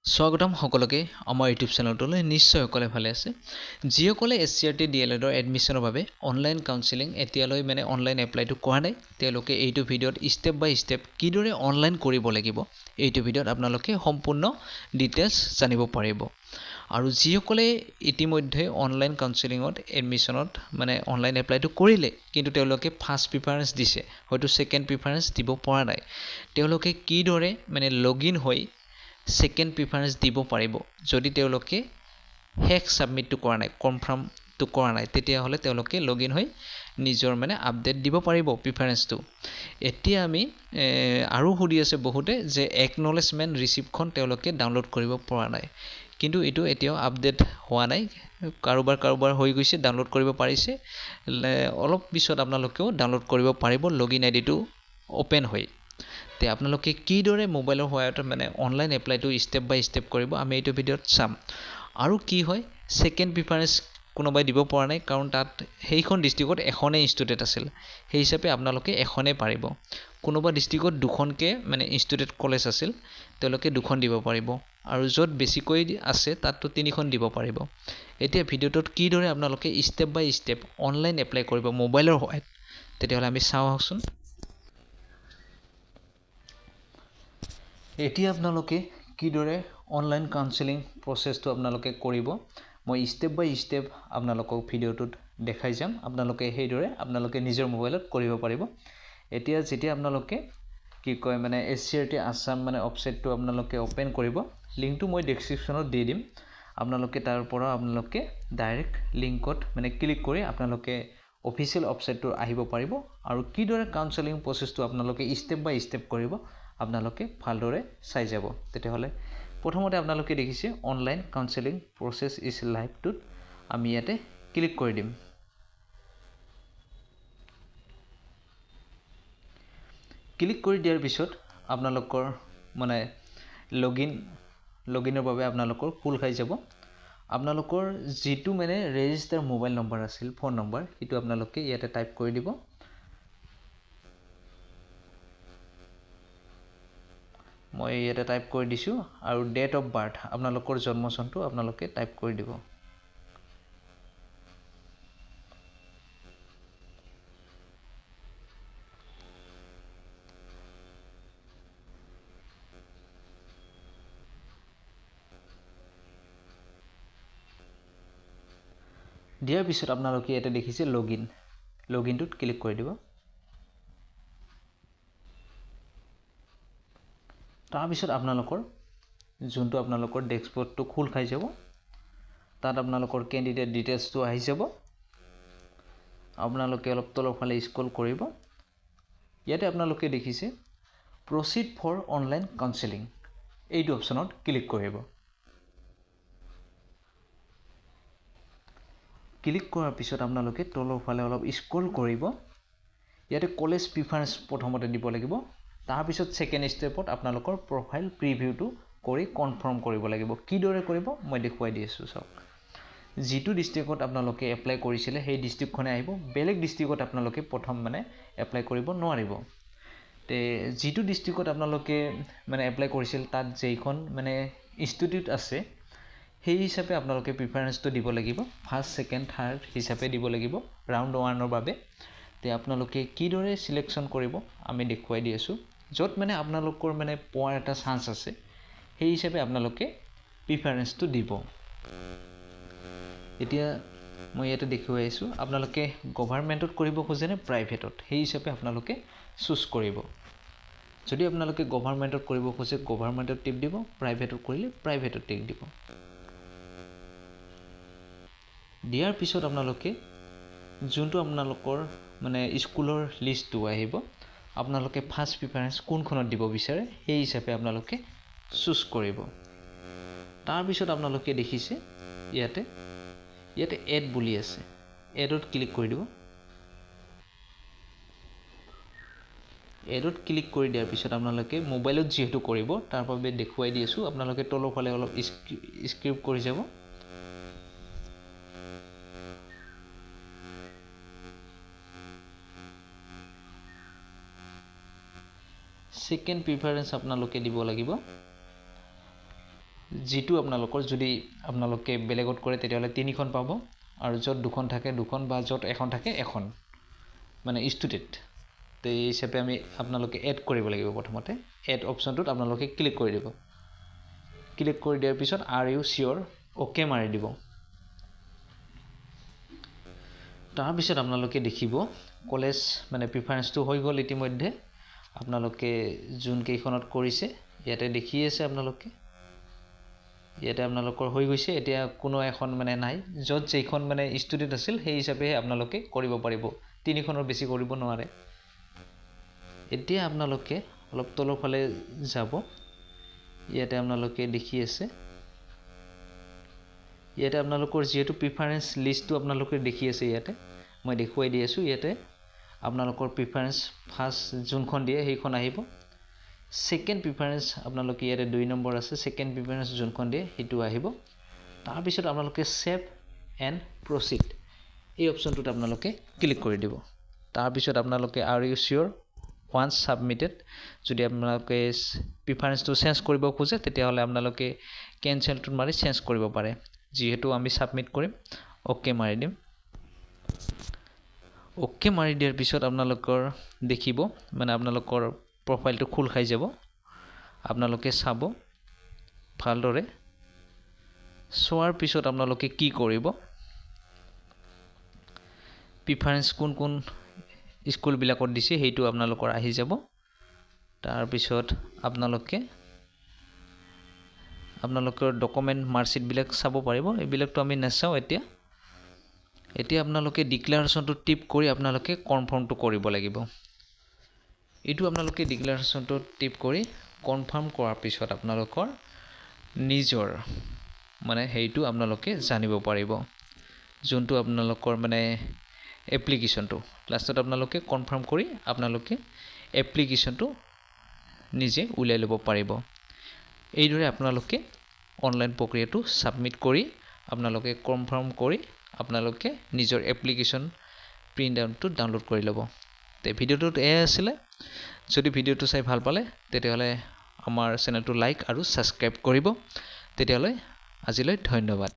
স্বাগতম সকলোকে আমাৰ ইউটিউব চেনেলটোলৈ নিশ্চয় সকলে ভালে আছে যিসকলে এছচিআৰটি ডিএলএডৰ এডমিশ্যনৰ বাবে অনলাইন কাউন্সেলিং এতিয়ালৈ অনলাইন এপ্লাইটো কৰা নাই তেওঁলোকে এইটো ভিডিঅ'ত ষ্টেপ বাই ষ্টেপ কিদৰে অনলাইন কৰিব লাগিব এইটো ভিডিঅ'ত আপোনালোকে সম্পূৰ্ণ ডিটেইলছ জানিব পাৰিব আৰু যিসকলে ইতিমধ্যে অনলাইন কাউন্সেলিঙত এডমিশ্যনত অনলাইন এপ্লাইটো কৰিলে কিন্তু তেওঁলোকে ফাৰ্ষ্ট প্ৰিফাৰেন্স দিছে হয়তো সেকেন্ড প্ৰিফাৰেন্স দিব পৰা নাই তেওঁলোকে কিদৰে লগইন হৈ সেকেন্ড প্ৰিফাৰেন্স দিব পাৰিব যদি তেওঁলোকে হেক সাবমিটটো কৰা নাই কনফাৰ্মটো কৰা নাই তেতিয়া হলে তেওঁলোকে লগইন হৈ নিজৰ আপডেট দিব পাৰিব প্ৰিফাৰেন্সটো এতিয়া আমি আৰু সুধি আছে বহুতে যে একনলেজমেন্ট ৰিসিপ্টখন তেওঁলোকে ডাউনলোড কৰিব পৰা নাই কিন্তু এটো এতিয়াও আপডেট হোৱা নাই কাৰোবাৰ হৈ গৈছে ডাউনলোড কৰিব পাৰিছে অলপ পিছত আপোনালোকেও ডাউনলোড কৰিব পাৰিব লগইন আইডিটো ওপেন হৈ তে আপোনালোকে কিদৰে মোবাইলৰ সহায়ত অনলাইন এপ্লাইটো ষ্টেপ বাই ষ্টেপ কৰিব আমি এইটো ভিডিঅ'ত চাম আৰু কি হয় সেকেন্ড প্ৰিফাৰেন্স কোনোবাই দিব পৰা নাই কাৰণ তাত সেইখন ডিস্ট্ৰিক্টত এখনে ইনস্টিটিউট আছিল সেই হিচাপে আপোনালোকে এখনে পাৰিব কোনোবা ডিস্ট্ৰিক্টত দুখনকে ইনস্টিটিউট কলেজ আছিল তেওঁলোকে দুখন দিব পাৰিব আৰু য'ত বেছিকৈ আছে তাতটো তিনিখন দিব পাৰিব এতিয়া ভিডিঅ'টোত কিদৰে আপোনালোকে ষ্টেপ বাই ষ্টেপ অনলাইন এপ্লাই কৰিব মোবাইলৰ সহায়ত তেতিয়াহ'লে আমি চাওঁ আহকচোন এতিয়া আপোনালোকে কিদৰে অনলাইন কাউন্সেলিং প্ৰসেসটো আপোনালোকে কৰিব মই ষ্টেপ বাই ষ্টেপ আপোনালোকক ভিডিঅ'টোত দেখাই যাম আপোনালোকে সেইদৰে আপোনালোকে নিজৰ মোবাইলত কৰিব পাৰিব এতিয়া যেতিয়া আপোনালোকে কি কয় এছচিআৰটি আসাম ওয়েবসাইটটো আপোনালোকে ওপেন কৰিব লিংকটো মই ডেসক্ৰিপচনত দি দিম আপোনালোকে তাৰ পৰা আপোনালোকে ডাইৰেক্ট লিংকত ক্লিক কৰি আপোনালোকে অফিচিয়েল ওয়েবসাইটটো আহিব পাৰিব আৰু কিদৰে কাউন্সেলিং প্ৰসেসটো আপোনালোকে ষ্টেপ বাই ষ্টেপ কৰিব আপোনালোকে ভালদৰে চাই যাব তেতিয়াহলে প্ৰথমতে আপোনালোকে দেখিছে অনলাইন কাউন্সেলিং প্ৰসেস ইজ লাইভটোত আমি ইয়াতে ক্লিক কৰি দিম ক্লিক কৰি দিয়াৰ পিছত আপোনালোকৰ লগইনৰ বাবে আপোনালোকৰ খোল খাই যাব আপোনালোকৰ যেটো ৰেজিষ্টাৰ মোবাইল নম্বৰ আছিল ফোন নম্বৰ এটো আপোনালোকে ইয়াতে টাইপ কৰি দিব মই ইয়াতে টাইপ কৰি দিছো আৰু ডেট অফ বাৰ্থ আপোনালোকৰ জন্ম চনটো আপোনালোকে টাইপ কৰি দিব দিয়াৰ পিছত আপোনালোকে ইয়াতে দেখিছে লগইনটোত ক্লিক কৰি দিব তাৰ পিছত আপোনালোকৰ যোনটো আপোনালোকৰ ডেস্কটপটো খোল খাই যাব তাত আপোনালোকৰ ক্যান্ডিডেট ডিটেইলছটো আহি যাব আপোনালোকে অলপ তলৰ ফালে স্ক্ৰল কৰিব ইয়াতে আপোনালোকে দেখিছে প্ৰসিড ফৰ অনলাইন কাউন্সেলিং এইটো অপচনত ক্লিক কৰিব ক্লিক কৰাৰ পিছত আপোনালোকে তলৰ ফালে অলপ স্ক্ৰল কৰিব ইয়াতে কলেজ প্ৰিফাৰেন্স প্ৰথমতে দিব লাগিব তাৰ পিছত সেকেন্ড ষ্টেপত আপোনালোকৰ প্ৰফাইল প্ৰিভিউটো কৰি কনফাৰ্ম কৰিব লাগিব কিদৰে কৰিব মই দেখুৱাই দি আছো চাওক যেটো ডিস্ট্ৰিক্টত আপোনালোকে এপ্লাই কৰিছিলে সেই ডিস্ট্ৰিক্টখনে আহিব বেলেগ ডিস্ট্ৰিক্টত আপোনালোকে প্ৰথম এপ্লাই কৰিব নোৱাৰিব তে যেটো ডিস্ট্ৰিক্টত আপোনালোকে এপ্লাই কৰিছিল তাত যেইখন ইনস্টিটিউট আছে সেই হিচাপে আপোনালোকে প্ৰিফাৰেন্সটো দিব লাগিব ফাৰ্ষ্ট সেকেন্ড থাৰ্ড হিচাপে দিব লাগিব ৰাউন্ড 1ৰ বাবে তে আপোনালোকে কিদৰে সিলেকশন কৰিব আমি দেখুৱাই দি আছো যত আপোনালোকৰ পোৱাৰ এটা চান্স আছে সেই হিচাপে আপোনালোকে প্ৰিফাৰেন্সটো দিব এতিয়া মই ইয়াতে দেখুৱাই আছো আপোনালোকে গভৰ্ণমেন্টত কৰিব খোজে নে প্ৰাইভেটত সেই হিচাপে আপোনালোকে চুজ কৰিব যদি আপোনালোকে গভৰ্ণমেন্টত কৰিব খোজে গভৰ্ণমেন্টত টিপ দিব প্ৰাইভেটত কৰিলে প্ৰাইভেটত টিপ দিব দিয়াৰ পিছত আপোনালোকে যোনটো আপোনালোকৰ স্কুলৰ লিষ্টটো আহিব আপোনালোকে ফাৰ্ষ্ট প্ৰিফাৰেন্স কোনখনত দিব বিচাৰে সেই হিচাপে আপোনালোকে চুজ কৰিব তাৰ পিছত আপোনালোকে দেখিছে ইয়াতে এড বুলি আছে এডত ক্লিক কৰি দিব এডত ক্লিক কৰি দিয়াৰ পিছত আপোনালোকে মোবাইলত যেহেতু কৰিব তাৰ বাবে দেখুৱাই দি আছো আপোনালোকে তলৰ ফালে অলপ স্ক্ৰিপ কৰি যাব সেকেন্ড প্ৰিফাৰেন্স আপোনালোকে দিব লাগিব যেটো আপোনালোকৰ যদি আপোনালোকে বেলেগত কৰে তেতিয়াহলে 3খন পাব আৰু যত 2খন থাকে 2খন বা যত 1খন থাকে 1খন মানে ষ্টুডেন্ট তে এই হিচাপে আমি আপোনালোকে এড কৰিব লাগিব প্ৰথমতে এড অপচনটোত আপোনালোকে ক্লিক কৰি দিব ক্লিক কৰি দিয়াৰ পিছত আৰ ইউ শিওৰ ওকে মাৰি দিব তাৰ পিছত আপোনালোকে দেখিব কলেজ মানে প্ৰিফাৰেন্সটো হৈ গল ইতিমধ্যে আপোনালোকে জুন কেইখনত কৰিছে ইয়াতে দেখি আছে আপোনালোকে ইয়াতে আপোনালোকৰ হৈ গৈছে এতিয়া কোনো এখন মানে নাই যত যেইখন মানে ষ্টুডেন্ট আছিল সেই হিচাপে আপোনালোকে কৰিব পাৰিব 3খনৰ বেছি কৰিব নোৱাৰে এতিয়া আপোনালোকে অলপ তলৰ ফালে যাব ইয়াতে আপোনালোকে দেখি আছে ইয়াতে আপোনালোকৰ যেটো প্ৰিফাৰেন্স লিষ্টটো আপোনালোকে দেখি আছে ইয়াতে মই দেখুৱাই দি আছো ইয়াতে আপোনালোকৰ প্ৰিফাৰেন্স ফাৰ্স্ট যোনখন দিয়ে সেইখন আহিব সেকেন্ড প্ৰিফাৰেন্স আপোনালোকে ইয়াতে 2 নম্বৰ আছে সেকেন্ড প্ৰিফাৰেন্স যোনখন দিয়ে হেতু আহিব তাৰ পিছত আপোনালোকে সেভ এন্ড প্ৰসিড এই অপচনটোত আপোনালোকে ক্লিক কৰি দিব তাৰ পিছত আপোনালোকে আৰ ইউ শিওৰ once submitted যদি আপোনালোকে প্ৰিফাৰেন্সটো চেঞ্জ কৰিব খোজে তেতিয়া হলে আপোনালোকে কেনসেলটো মাৰি চেঞ্জ কৰিব পাৰে যেহেতু আমি সাবমিট কৰিম ওকে মাৰি দিম ওকে মাৰি দিয়াৰ পিছত আপোনালোকৰ দেখিব মানে আপোনালোকৰ প্ৰফাইলটো খুল খাই যাব আপোনালোকে চাব ভালদৰে সোৱাৰ পিছত আপোনালোকে কি কৰিব প্ৰিফাৰেন্স কোন স্কুল বিলাকত দিছে হেতু আপোনালোকৰ আহি যাব তাৰ পিছত আপোনালোকৰ ডকুমেন্ট মাৰ্কশিট বিলাক চাব পাৰিব এইবিলাকটো আমি নেচাও এতিয়া আপোনালোকে ডিক্লাৰেচনটো টিপ কৰি আপোনালোকে কনফাৰ্মটো কৰিব লাগিব এটো আপোনালোকে ডিক্লাৰেচনটো টিপ কৰি কনফাৰ্ম কৰাৰ পিছত আপোনালোকৰ নিজৰ মানে হেতু আপোনালোকে জানিব পাৰিব যোনটো আপোনালোকৰ মানে এপ্লিকেশনটো লাষ্টত আপোনালোকে কনফাৰ্ম কৰি আপোনালোকে এপ্লিকেশনটো নিজে উলাই ল'ব পাৰিব এইদৰে আপোনালোকে অনলাইন প্ৰক্ৰিয়াটো সাবমিট কৰি আপোনালোকে কনফাৰ্ম কৰি আপোনালোকে নিজৰ এপ্লিকেশন প্ৰিন্ট আউটটো ডাউনলোড কৰি ল'ব তে ভিডিওটোত এ আছিল যদি ভিডিওটো চাই ভাল পালে তেতিয়াহলে আমাৰ চেনেলটো লাইক আৰু সাবস্ক্ৰাইব কৰিব তেতিয়াহলে আজিলৈ ধন্যবাদ